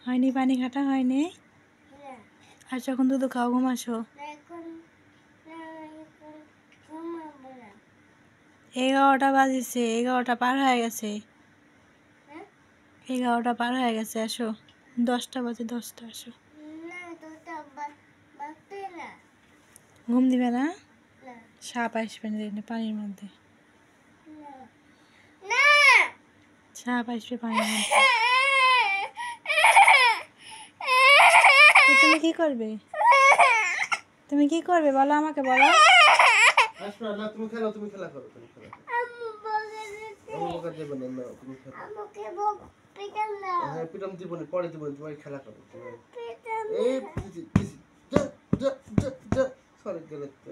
হয়নি, পানি খাটা হয়নি। আর যখন দুধ খাও ঘুমাসো। 11টা বাজিছে, 11টা পার হয়ে গেছে। 11টা পার হয়ে গেছে, আসো। 10টা বাজে, 10টা, আসো। ঘুম দিবে না? সাপ আসবে না পানির মধ্যে, সাপ আসবে পানির মধ্যে। তুমি কি করবে? তুমি কি করবে বলো, আমাকে বলো। তুমি খেলো, তুমি খেলা করো, তুমি খেলা করো। আমাকে দেবে না, না তুমি খেলো। হ্যাঁ, পিটাম দিব না, পরে দিব, তুমি খেলা করো। এই যা যা যা যা সরি গেলে তো।